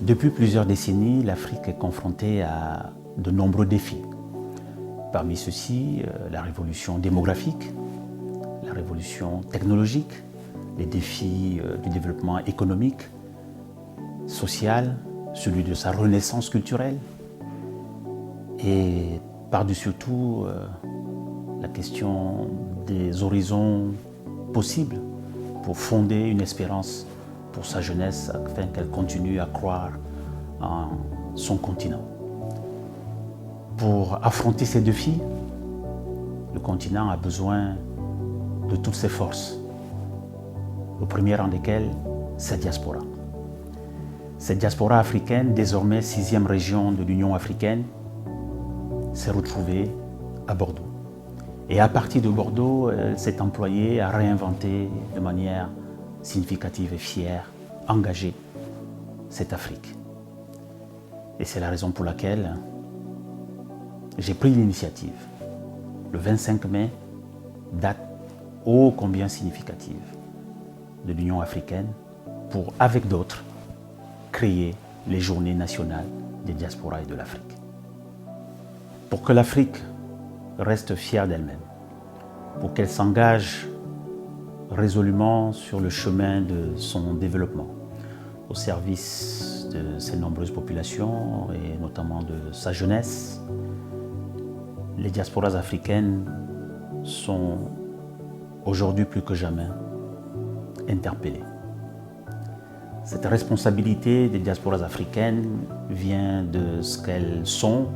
Depuis plusieurs décennies, l'Afrique est confrontée à de nombreux défis. Parmi ceux-ci, la révolution démographique, la révolution technologique, les défis du développement économique, social, celui de sa renaissance culturelle et par-dessus tout la question des horizons possibles pour fonder une espérance pour sa jeunesse afin qu'elle continue à croire en son continent. Pour affronter ces défis, le continent a besoin de toutes ses forces, au premier rang desquelles cette diaspora. Cette diaspora africaine, désormais 6e région de l'Union africaine, s'est retrouvée à Bordeaux. Et à partir de Bordeaux, elle s'est employée à réinventer de manière significative et fière, engagée, cette Afrique. Et c'est la raison pour laquelle j'ai pris l'initiative, le 25 mai, date ô combien significative de l'Union africaine, pour, avec d'autres, créer les Journées nationales des diasporas et de l'Afrique. Pour que l'Afrique reste fière d'elle-même, pour qu'elle s'engage résolument sur le chemin de son développement, au service de ses nombreuses populations et notamment de sa jeunesse, les diasporas africaines sont aujourd'hui plus que jamais interpellées. Cette responsabilité des diasporas africaines vient de ce qu'elles sont,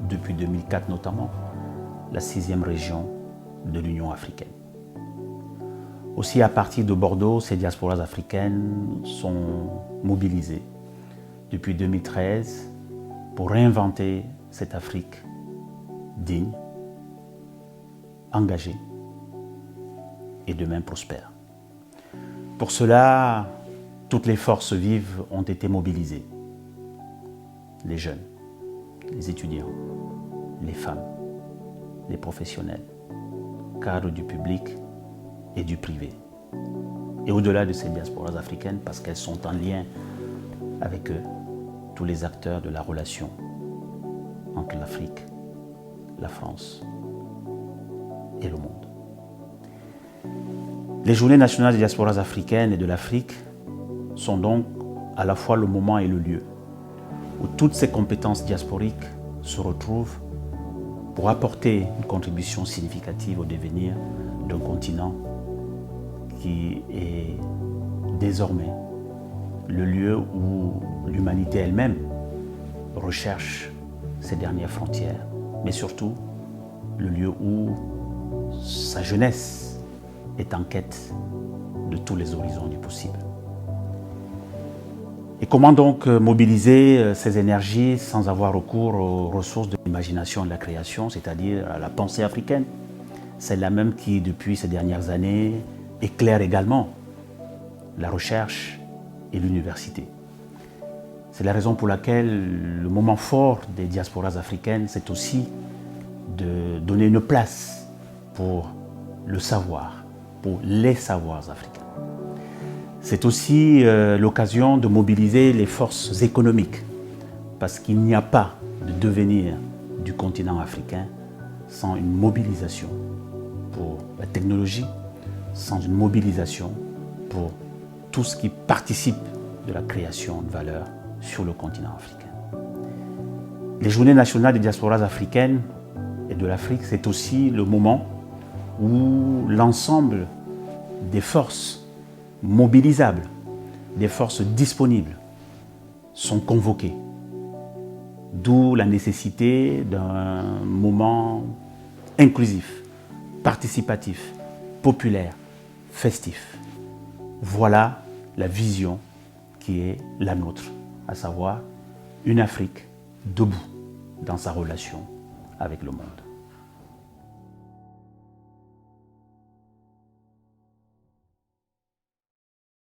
depuis 2004 notamment, la 6e région de l'Union africaine. Aussi, à partir de Bordeaux, ces diasporas africaines sont mobilisées depuis 2013 pour réinventer cette Afrique digne, engagée et demain prospère. Pour cela, toutes les forces vives ont été mobilisées. Les jeunes, les étudiants, les femmes, les professionnels, cadres du public et du privé. Et au-delà de ces diasporas africaines, parce qu'elles sont en lien avec eux, tous les acteurs de la relation entre l'Afrique, la France et le monde. Les Journées nationales des diasporas africaines et de l'Afrique sont donc à la fois le moment et le lieu où toutes ces compétences diasporiques se retrouvent pour apporter une contribution significative au devenir d'un continent qui est désormais le lieu où l'humanité elle-même recherche ses dernières frontières, mais surtout le lieu où sa jeunesse est en quête de tous les horizons du possible. Et comment donc mobiliser ces énergies sans avoir recours aux ressources de l'imagination et de la création, c'est-à-dire à la pensée africaine, celle-là même qui, depuis ces dernières années, éclaire également la recherche et l'université. C'est la raison pour laquelle le moment fort des diasporas africaines, c'est aussi de donner une place pour le savoir, pour les savoirs africains. C'est aussi l'occasion de mobiliser les forces économiques, parce qu'il n'y a pas de devenir du continent africain sans une mobilisation pour la technologie, sans une mobilisation pour tout ce qui participe de la création de valeur sur le continent africain. Les Journées nationales des diasporas africaines et de l'Afrique, c'est aussi le moment où l'ensemble des forces mobilisables, des forces disponibles sont convoquées. D'où la nécessité d'un moment inclusif, participatif, populaire, festif. Voilà la vision qui est la nôtre, à savoir une Afrique debout dans sa relation avec le monde.